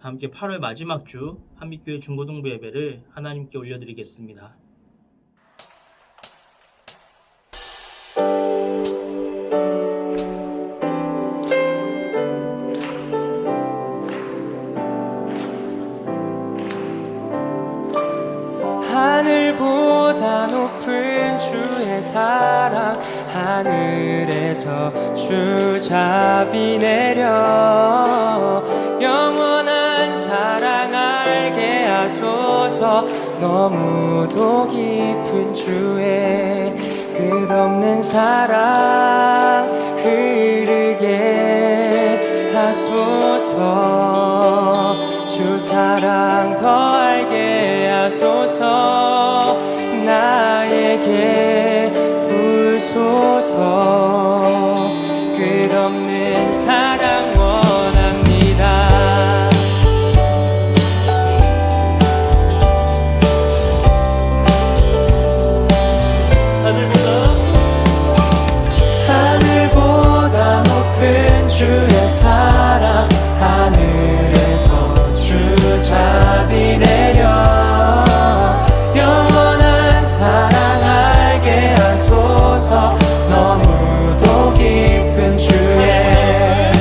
함께 8월 마지막 주 한빛교회 중고등부 예배를 하나님께 올려드리겠습니다. 하늘보다 높은 주의 사랑, 하늘에서 주잡이 내려 영원한 사랑 알게 하소서. 너무도 깊은 주의 끝없는 사랑 흐르게 하소서. 주 사랑 더 알게 하소서. 나에게 부소서. 끝없는 사랑 원합니다. 하늘보다 높은 주의 사랑, 하늘에서 주잡이 내려 영원한 사랑 알게 하소서. 너무도 깊은 주의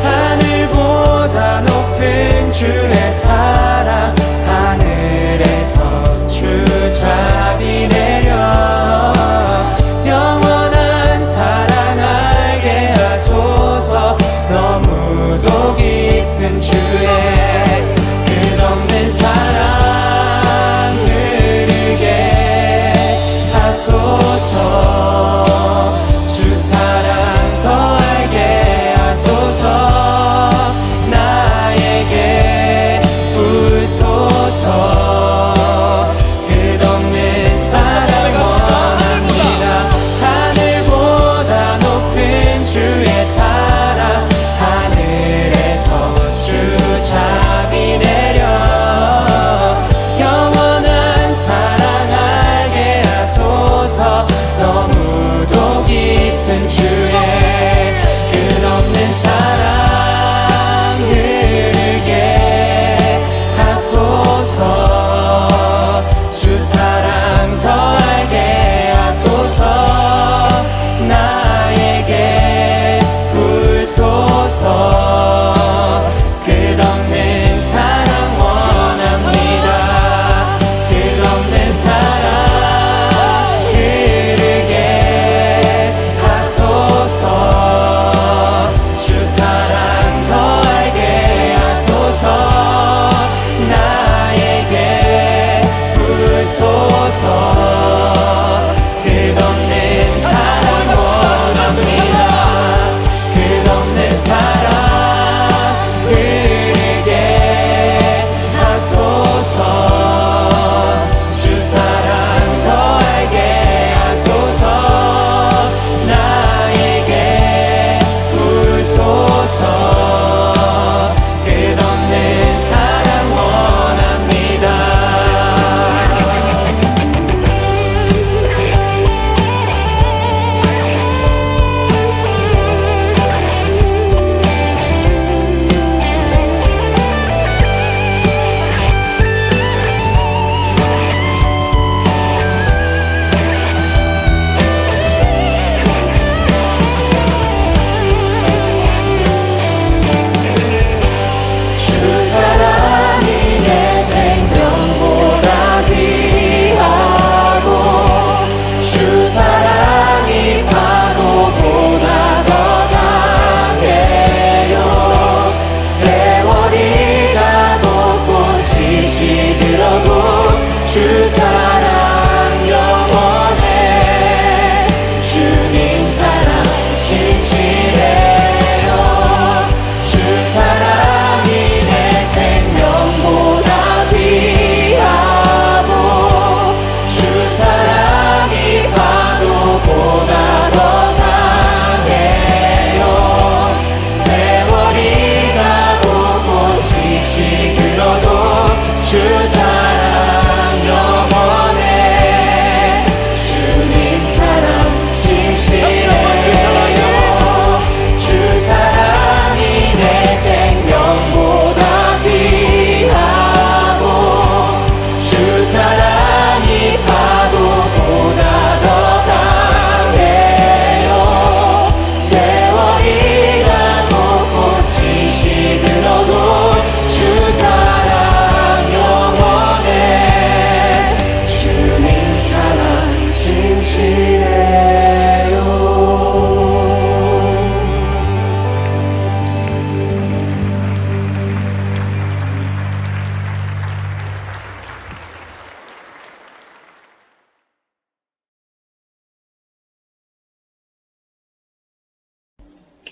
하늘보다 높은 주의 사랑, 하늘에서 주잡이 내려 영원한 사랑 알게 하소서. 너무도 깊은 주의 끝없는 사랑 흐르게 하소서. 주 사랑 더 알게 하소서. 나에게 부소서. 끝없는 사랑 원합니다. 하늘보다 높은 주의 사랑, 하늘에서 주잡이 내려 영원한 사랑 알게 하소서. 너무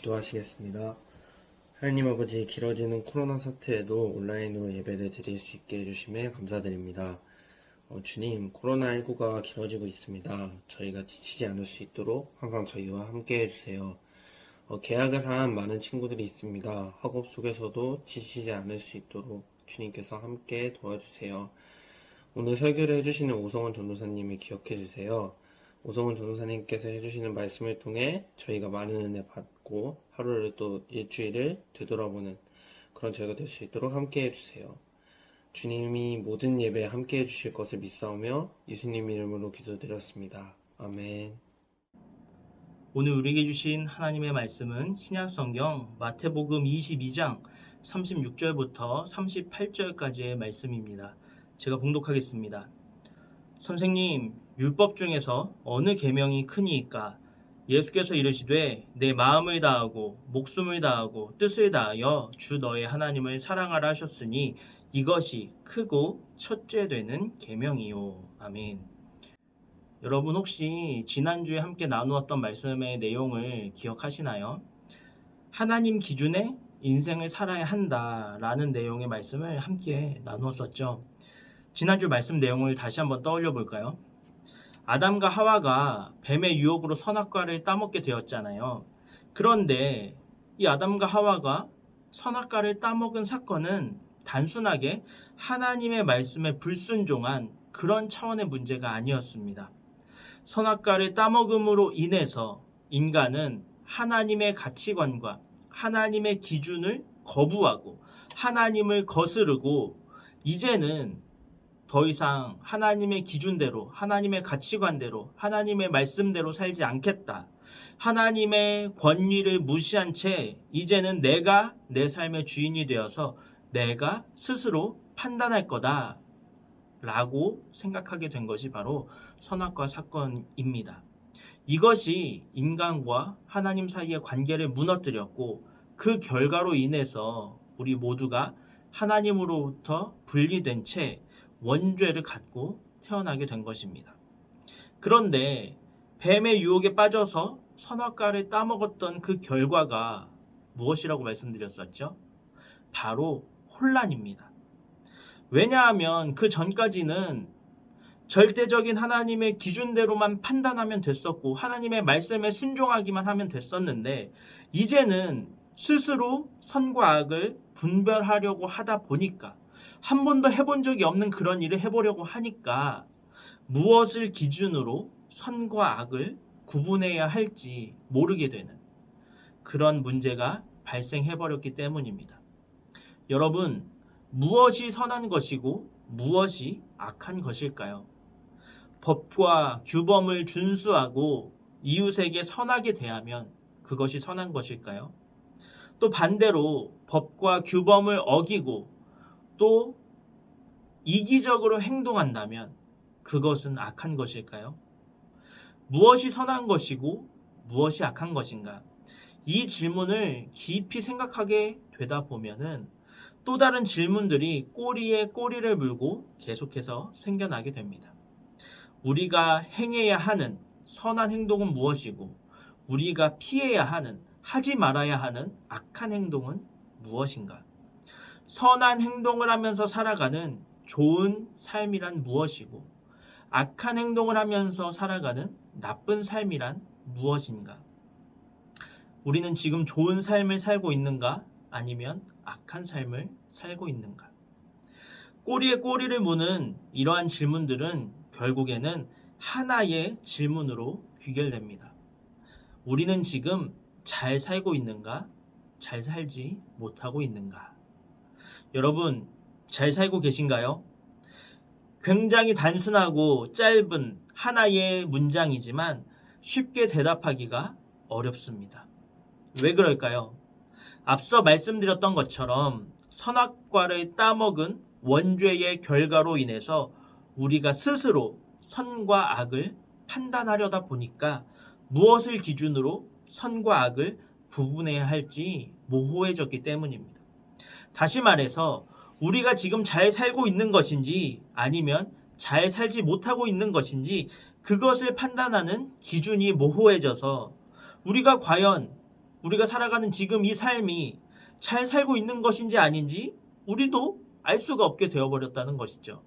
기도하시겠습니다. 하나님 아버지, 길어지는 코로나 사태에도 온라인으로 예배를 드릴 수 있게 해주심에 감사드립니다. 주님, 코로나19가 길어지고 있습니다. 저희가 지치지 않을 수 있도록 항상 저희와 함께 해주세요. 계약을 한 많은 친구들이 있습니다. 학업 속에서도 지치지 않을 수 있도록 주님께서 함께 도와주세요. 오늘 설교를 해주시는 오성원 전도사님을 기억해주세요. 오성원 전도사님께서 해주시는 말씀을 통해 저희가 많은 은혜 받고 하루를 또 일주일을 되돌아보는 그런 저희가 될 수 있도록 함께 해주세요. 주님이 모든 예배에 함께 해주실 것을 믿사오며 예수님 이름으로 기도드렸습니다. 아멘. 오늘 우리에게 주신 하나님의 말씀은 신약성경 마태복음 22장 36절부터 38절까지의 말씀입니다. 제가 봉독하겠습니다. 선생님, 율법 중에서 어느 계명이 크니이까? 예수께서 이르시되 내 마음을 다하고 목숨을 다하고 뜻을 다하여 주 너의 하나님을 사랑하라 하셨으니 이것이 크고 첫째 되는 계명이요. 아멘. 여러분 혹시 지난주에 함께 나누었던 말씀의 내용을 기억하시나요? 하나님 기준에 인생을 살아야 한다라는 내용의 말씀을 함께 나누었었죠. 지난주 말씀 내용을 다시 한번 떠올려 볼까요? 아담과 하와가 뱀의 유혹으로 선악과를 따먹게 되었잖아요. 그런데 이 아담과 하와가 선악과를 따먹은 사건은 단순하게 하나님의 말씀에 불순종한 그런 차원의 문제가 아니었습니다. 선악과를 따먹음으로 인해서 인간은 하나님의 가치관과 하나님의 기준을 거부하고 하나님을 거스르고 이제는 더 이상 하나님의 기준대로, 하나님의 가치관대로, 하나님의 말씀대로 살지 않겠다. 하나님의 권위를 무시한 채 이제는 내가 내 삶의 주인이 되어서 내가 스스로 판단할 거다 라고 생각하게 된 것이 바로 선악과 사건입니다. 이것이 인간과 하나님 사이의 관계를 무너뜨렸고 그 결과로 인해서 우리 모두가 하나님으로부터 분리된 채 원죄를 갖고 태어나게 된 것입니다. 그런데 뱀의 유혹에 빠져서 선악과를 따먹었던 그 결과가 무엇이라고 말씀드렸었죠? 바로 혼란입니다. 왜냐하면 그 전까지는 절대적인 하나님의 기준대로만 판단하면 됐었고 하나님의 말씀에 순종하기만 하면 됐었는데 이제는 스스로 선과 악을 분별하려고 하다 보니까 한 번도 해본 적이 없는 그런 일을 해보려고 하니까 무엇을 기준으로 선과 악을 구분해야 할지 모르게 되는 그런 문제가 발생해버렸기 때문입니다. 여러분, 무엇이 선한 것이고 무엇이 악한 것일까요? 법과 규범을 준수하고 이웃에게 선하게 대하면 그것이 선한 것일까요? 또 반대로 법과 규범을 어기고 또 이기적으로 행동한다면 그것은 악한 것일까요? 무엇이 선한 것이고 무엇이 악한 것인가? 이 질문을 깊이 생각하게 되다 보면은 또 다른 질문들이 꼬리에 꼬리를 물고 계속해서 생겨나게 됩니다. 우리가 행해야 하는 선한 행동은 무엇이고 우리가 피해야 하는, 하지 말아야 하는 악한 행동은 무엇인가? 선한 행동을 하면서 살아가는 좋은 삶이란 무엇이고 악한 행동을 하면서 살아가는 나쁜 삶이란 무엇인가? 우리는 지금 좋은 삶을 살고 있는가? 아니면 악한 삶을 살고 있는가? 꼬리에 꼬리를 무는 이러한 질문들은 결국에는 하나의 질문으로 귀결됩니다. 우리는 지금 잘 살고 있는가? 잘 살지 못하고 있는가? 여러분, 잘 살고 계신가요? 굉장히 단순하고 짧은 하나의 문장이지만 쉽게 대답하기가 어렵습니다. 왜 그럴까요? 앞서 말씀드렸던 것처럼 선악과를 따먹은 원죄의 결과로 인해서 우리가 스스로 선과 악을 판단하려다 보니까 무엇을 기준으로 선과 악을 구분해야 할지 모호해졌기 때문입니다. 다시 말해서 우리가 지금 잘 살고 있는 것인지 아니면 잘 살지 못하고 있는 것인지 그것을 판단하는 기준이 모호해져서 우리가 과연 우리가 살아가는 지금 이 삶이 잘 살고 있는 것인지 아닌지 우리도 알 수가 없게 되어버렸다는 것이죠.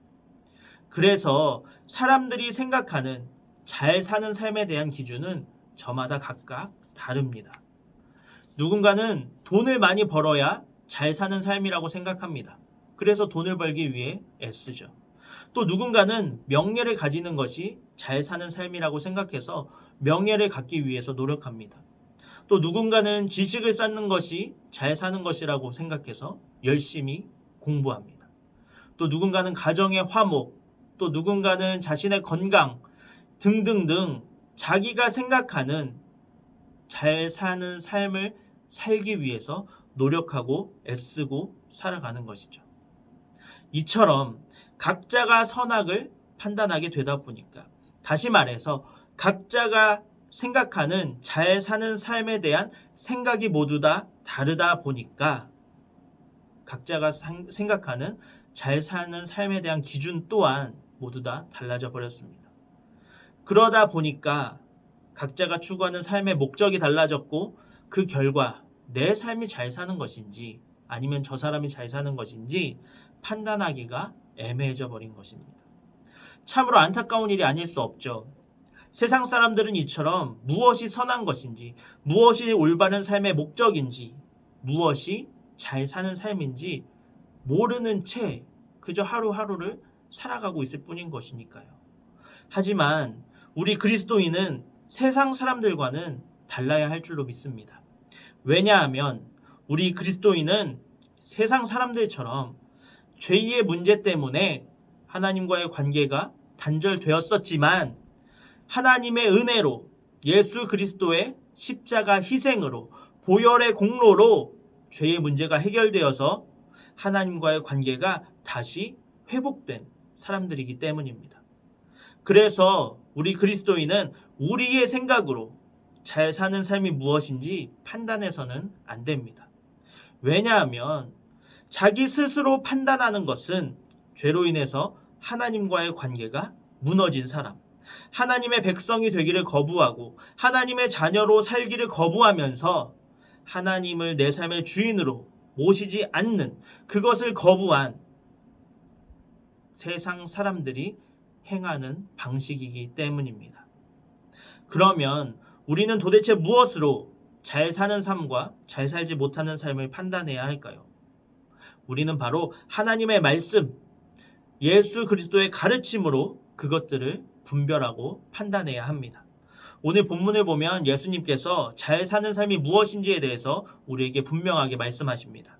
그래서 사람들이 생각하는 잘 사는 삶에 대한 기준은 저마다 각각 다릅니다. 누군가는 돈을 많이 벌어야 잘 사는 삶이라고 생각합니다. 그래서 돈을 벌기 위해 애쓰죠. 또 누군가는 명예를 가지는 것이 잘 사는 삶이라고 생각해서 명예를 갖기 위해서 노력합니다. 또 누군가는 지식을 쌓는 것이 잘 사는 것이라고 생각해서 열심히 공부합니다. 또 누군가는 가정의 화목, 또 누군가는 자신의 건강 등등등 자기가 생각하는 잘 사는 삶을 살기 위해서 노력하고 애쓰고 살아가는 것이죠. 이처럼 각자가 선악을 판단하게 되다 보니까, 다시 말해서 각자가 생각하는 잘 사는 삶에 대한 생각이 모두 다 다르다 보니까 각자가 생각하는 잘 사는 삶에 대한 기준 또한 모두 다 달라져 버렸습니다. 그러다 보니까 각자가 추구하는 삶의 목적이 달라졌고, 그 결과 내 삶이 잘 사는 것인지 아니면 저 사람이 잘 사는 것인지 판단하기가 애매해져 버린 것입니다. 참으로 안타까운 일이 아닐 수 없죠. 세상 사람들은 이처럼 무엇이 선한 것인지, 무엇이 올바른 삶의 목적인지, 무엇이 잘 사는 삶인지 모르는 채 그저 하루하루를 살아가고 있을 뿐인 것이니까요. 하지만 우리 그리스도인은 세상 사람들과는 달라야 할 줄로 믿습니다. 왜냐하면 우리 그리스도인은 세상 사람들처럼 죄의 문제 때문에 하나님과의 관계가 단절되었었지만, 하나님의 은혜로 예수 그리스도의 십자가 희생으로 보혈의 공로로 죄의 문제가 해결되어서 하나님과의 관계가 다시 회복된 사람들이기 때문입니다. 그래서 우리 그리스도인은 우리의 생각으로 잘 사는 삶이 무엇인지 판단해서는 안 됩니다. 왜냐하면 자기 스스로 판단하는 것은 죄로 인해서 하나님과의 관계가 무너진 사람, 하나님의 백성이 되기를 거부하고 하나님의 자녀로 살기를 거부하면서 하나님을 내 삶의 주인으로 모시지 않는, 그것을 거부한 세상 사람들이 행하는 방식이기 때문입니다. 그러면 우리는 도대체 무엇으로 잘 사는 삶과 잘 살지 못하는 삶을 판단해야 할까요? 우리는 바로 하나님의 말씀, 예수 그리스도의 가르침으로 그것들을 분별하고 판단해야 합니다. 오늘 본문을 보면 예수님께서 잘 사는 삶이 무엇인지에 대해서 우리에게 분명하게 말씀하십니다.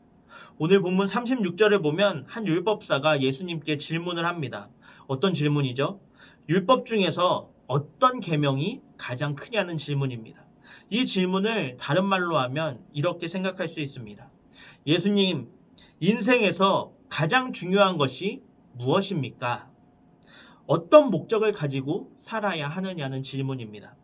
오늘 본문 36절을 보면 한 율법사가 예수님께 질문을 합니다. 어떤 질문이죠? 율법 중에서 어떤 계명이 가장 크냐는 질문입니다. 이 질문을 다른 말로 하면 이렇게 생각할 수 있습니다. 예수님, 인생에서 가장 중요한 것이 무엇입니까? 어떤 목적을 가지고 살아야 하느냐는 질문입니다.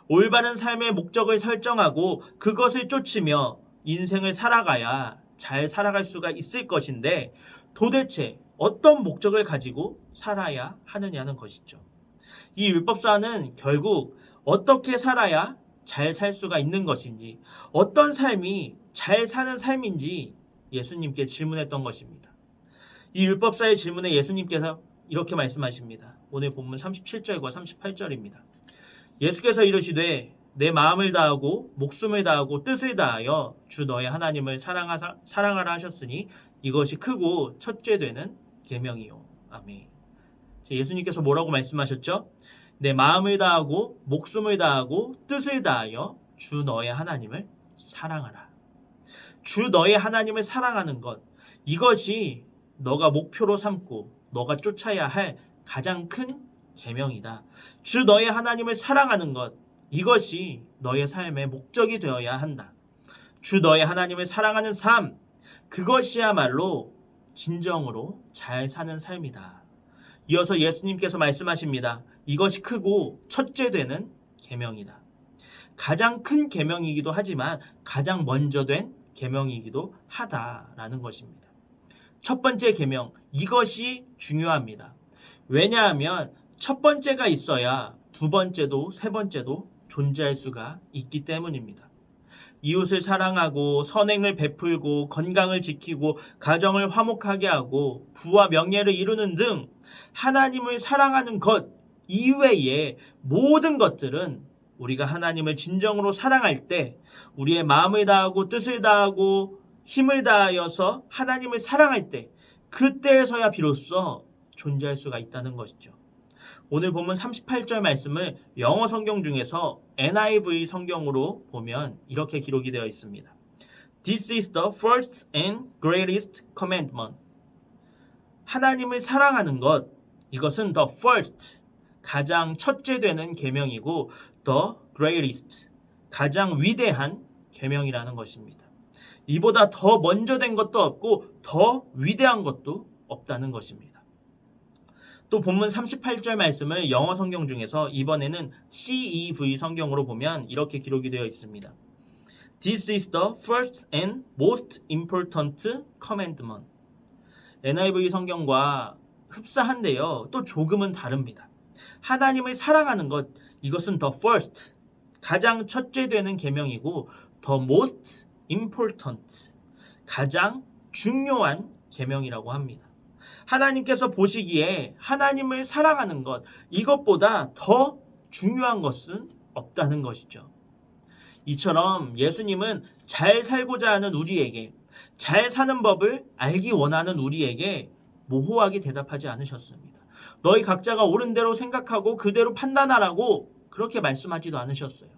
올바른 삶의 목적을 설정하고 그것을 쫓으며 인생을 살아가야 잘 살아갈 수가 있을 것인데, 도대체 어떤 목적을 가지고 살아야 하느냐는 것이죠. 이 율법사는 결국 어떻게 살아야 잘 살 수가 있는 것인지, 어떤 삶이 잘 사는 삶인지 예수님께 질문했던 것입니다. 이 율법사의 질문에 예수님께서 이렇게 말씀하십니다. 오늘 본문 37절과 38절입니다. 예수께서 이르시되 내 마음을 다하고 목숨을 다하고 뜻을 다하여 주 너의 하나님을 사랑하라 하셨으니 이것이 크고 첫째 되는 계명이요. 아멘. 예수님께서 뭐라고 말씀하셨죠? 내 마음을 다하고 목숨을 다하고 뜻을 다하여 주 너의 하나님을 사랑하라. 주 너의 하나님을 사랑하는 것, 이것이 너가 목표로 삼고 너가 쫓아야 할 가장 큰 계명이다. 주 너의 하나님을 사랑하는 것, 이것이 너의 삶의 목적이 되어야 한다. 주 너의 하나님을 사랑하는 삶, 그것이야말로 진정으로 잘 사는 삶이다. 이어서 예수님께서 말씀하십니다. 이것이 크고 첫째 되는 계명이다. 가장 큰 계명이기도 하지만 가장 먼저 된 계명이기도 하다라는 것입니다. 첫 번째 계명, 이것이 중요합니다. 왜냐하면 첫 번째가 있어야 두 번째도 세 번째도 존재할 수가 있기 때문입니다. 이웃을 사랑하고 선행을 베풀고 건강을 지키고 가정을 화목하게 하고 부와 명예를 이루는 등 하나님을 사랑하는 것 이외의 모든 것들은 우리가 하나님을 진정으로 사랑할 때 우리의 마음을 다하고 뜻을 다하고 힘을 다하여서 하나님을 사랑할 때 그때에서야 비로소 존재할 수가 있다는 것이죠. 오늘 본문 38절 말씀을 영어 성경 중에서 NIV 성경으로 보면 이렇게 기록이 되어 있습니다. This is the first and greatest commandment. 하나님을 사랑하는 것, 이것은 the first, 가장 첫째 되는 계명이고 the greatest, 가장 위대한 계명이라는 것입니다. 이보다 더 먼저 된 것도 없고 더 위대한 것도 없다는 것입니다. 또 본문 38절 말씀을 영어 성경 중에서 이번에는 CEV 성경으로 보면 이렇게 기록이 되어 있습니다. This is the first and most important commandment. NIV 성경과 흡사한데요. 또 조금은 다릅니다. 하나님을 사랑하는 것, 이것은 the first, 가장 첫째 되는 계명이고 the most important, 가장 중요한 계명이라고 합니다. 하나님께서 보시기에 하나님을 사랑하는 것, 이것보다 더 중요한 것은 없다는 것이죠. 이처럼 예수님은 잘 살고자 하는 우리에게, 잘 사는 법을 알기 원하는 우리에게 모호하게 대답하지 않으셨습니다. 너희 각자가 옳은 대로 생각하고 그대로 판단하라고 그렇게 말씀하지도 않으셨어요.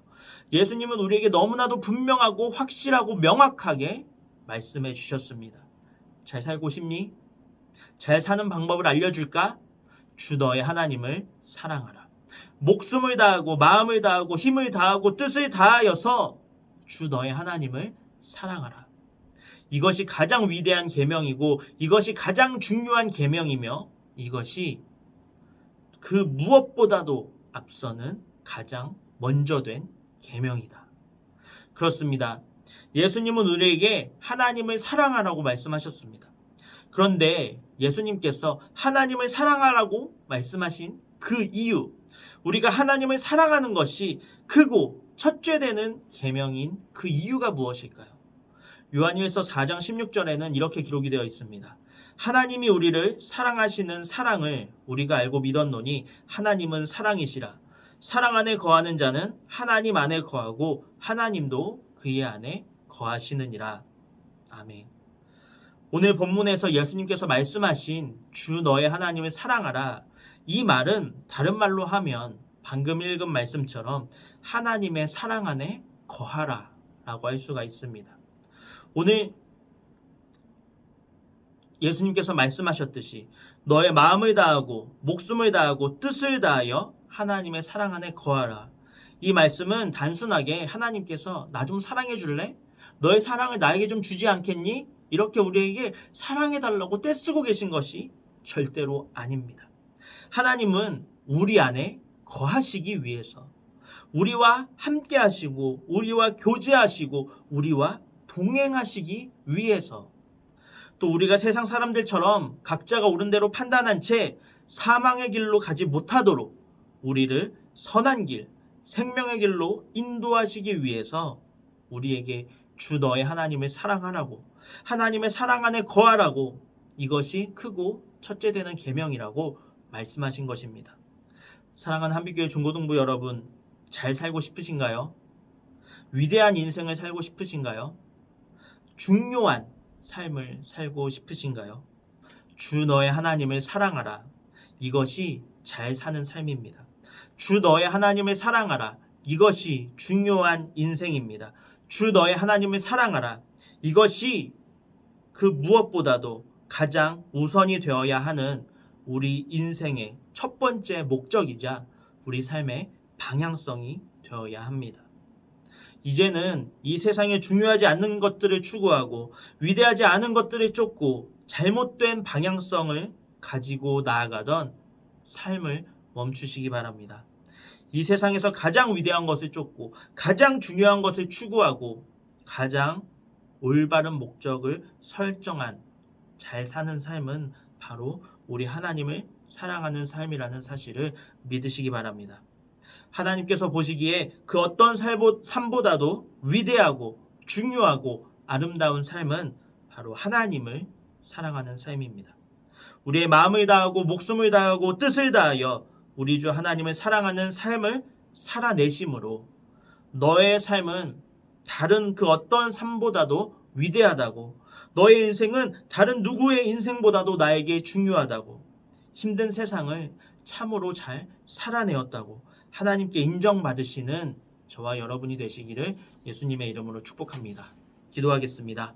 예수님은 우리에게 너무나도 분명하고 확실하고 명확하게 말씀해 주셨습니다. 잘 살고 싶니? 잘 사는 방법을 알려줄까? 주 너의 하나님을 사랑하라. 목숨을 다하고 마음을 다하고 힘을 다하고 뜻을 다하여서 주 너의 하나님을 사랑하라. 이것이 가장 위대한 계명이고 이것이 가장 중요한 계명이며 이것이 그 무엇보다도 앞서는 가장 먼저 된 계명이다. 그렇습니다. 예수님은 우리에게 하나님을 사랑하라고 말씀하셨습니다. 그런데 예수님께서 하나님을 사랑하라고 말씀하신 그 이유, 우리가 하나님을 사랑하는 것이 크고 첫째 되는 계명인 그 이유가 무엇일까요? 요한일서 4장 16절에는 이렇게 기록이 되어 있습니다. 하나님이 우리를 사랑하시는 사랑을 우리가 알고 믿었노니 하나님은 사랑이시라. 사랑 안에 거하는 자는 하나님 안에 거하고 하나님도 그의 안에 거하시느니라. 아멘. 오늘 본문에서 예수님께서 말씀하신 주 너의 하나님을 사랑하라. 이 말은 다른 말로 하면 방금 읽은 말씀처럼 하나님의 사랑 안에 거하라 라고 할 수가 있습니다. 오늘 예수님께서 말씀하셨듯이 너의 마음을 다하고 목숨을 다하고 뜻을 다하여 하나님의 사랑 안에 거하라. 이 말씀은 단순하게 하나님께서 나 좀 사랑해 줄래? 너의 사랑을 나에게 좀 주지 않겠니? 이렇게 우리에게 사랑해달라고 떼쓰고 계신 것이 절대로 아닙니다. 하나님은 우리 안에 거하시기 위해서 우리와 함께 하시고 우리와 교제하시고 우리와 동행하시기 위해서 또 우리가 세상 사람들처럼 각자가 옳은 대로 판단한 채 사망의 길로 가지 못하도록 우리를 선한 길, 생명의 길로 인도하시기 위해서 우리에게 주 너의 하나님을 사랑하라고, 하나님의 사랑 안에 거하라고, 이것이 크고 첫째 되는 계명이라고 말씀하신 것입니다. 사랑하는 한빛교회 중고등부 여러분, 잘 살고 싶으신가요? 위대한 인생을 살고 싶으신가요? 중요한 삶을 살고 싶으신가요? 주 너의 하나님을 사랑하라. 이것이 잘 사는 삶입니다. 주 너의 하나님을 사랑하라. 이것이 중요한 인생입니다. 주 너의 하나님을 사랑하라. 이것이 그 무엇보다도 가장 우선이 되어야 하는 우리 인생의 첫 번째 목적이자 우리 삶의 방향성이 되어야 합니다. 이제는 이 세상에 중요하지 않는 것들을 추구하고 위대하지 않은 것들을 쫓고 잘못된 방향성을 가지고 나아가던 삶을 멈추시기 바랍니다. 이 세상에서 가장 위대한 것을 쫓고 가장 중요한 것을 추구하고 가장 올바른 목적을 설정한 잘 사는 삶은 바로 우리 하나님을 사랑하는 삶이라는 사실을 믿으시기 바랍니다. 하나님께서 보시기에 그 어떤 삶보다도 위대하고 중요하고 아름다운 삶은 바로 하나님을 사랑하는 삶입니다. 우리의 마음을 다하고 목숨을 다하고 뜻을 다하여 우리 주 하나님을 사랑하는 삶을 살아내심으로 너의 삶은 다른 그 어떤 삶보다도 위대하다고, 너의 인생은 다른 누구의 인생보다도 나에게 중요하다고, 힘든 세상을 참으로 잘 살아내었다고 하나님께 인정받으시는 저와 여러분이 되시기를 예수님의 이름으로 축복합니다. 기도하겠습니다.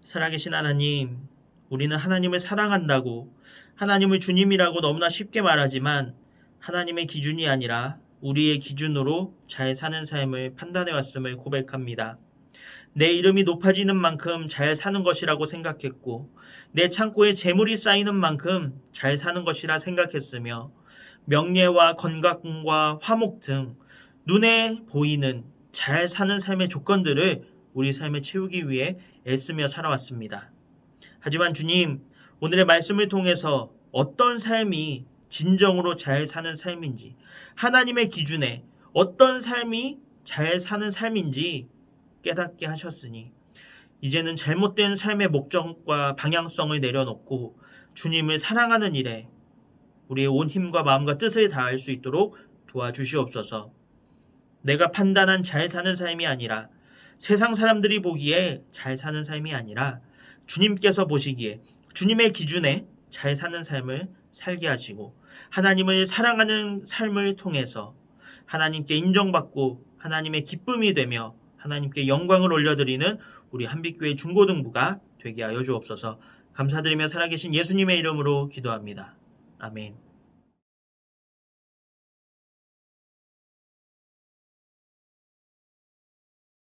살아계신 하나님, 우리는 하나님을 사랑한다고, 하나님을 주님이라고 너무나 쉽게 말하지만 하나님의 기준이 아니라 우리의 기준으로 잘 사는 삶을 판단해 왔음을 고백합니다. 내 이름이 높아지는 만큼 잘 사는 것이라고 생각했고, 내 창고에 재물이 쌓이는 만큼 잘 사는 것이라 생각했으며, 명예와 건강과 화목 등 눈에 보이는 잘 사는 삶의 조건들을 우리 삶에 채우기 위해 애쓰며 살아왔습니다. 하지만 주님, 오늘의 말씀을 통해서 어떤 삶이 진정으로 잘 사는 삶인지, 하나님의 기준에 어떤 삶이 잘 사는 삶인지 깨닫게 하셨으니 이제는 잘못된 삶의 목적과 방향성을 내려놓고 주님을 사랑하는 일에 우리의 온 힘과 마음과 뜻을 다할 수 있도록 도와주시옵소서. 내가 판단한 잘 사는 삶이 아니라, 세상 사람들이 보기에 잘 사는 삶이 아니라 주님께서 보시기에 주님의 기준에 잘 사는 삶을 살게 하시고, 하나님을 사랑하는 삶을 통해서 하나님께 인정받고 하나님의 기쁨이 되며 하나님께 영광을 올려드리는 우리 한빛교회 중고등부가 되게 하여 주옵소서. 감사드리며 살아계신 예수님의 이름으로 기도합니다. 아멘.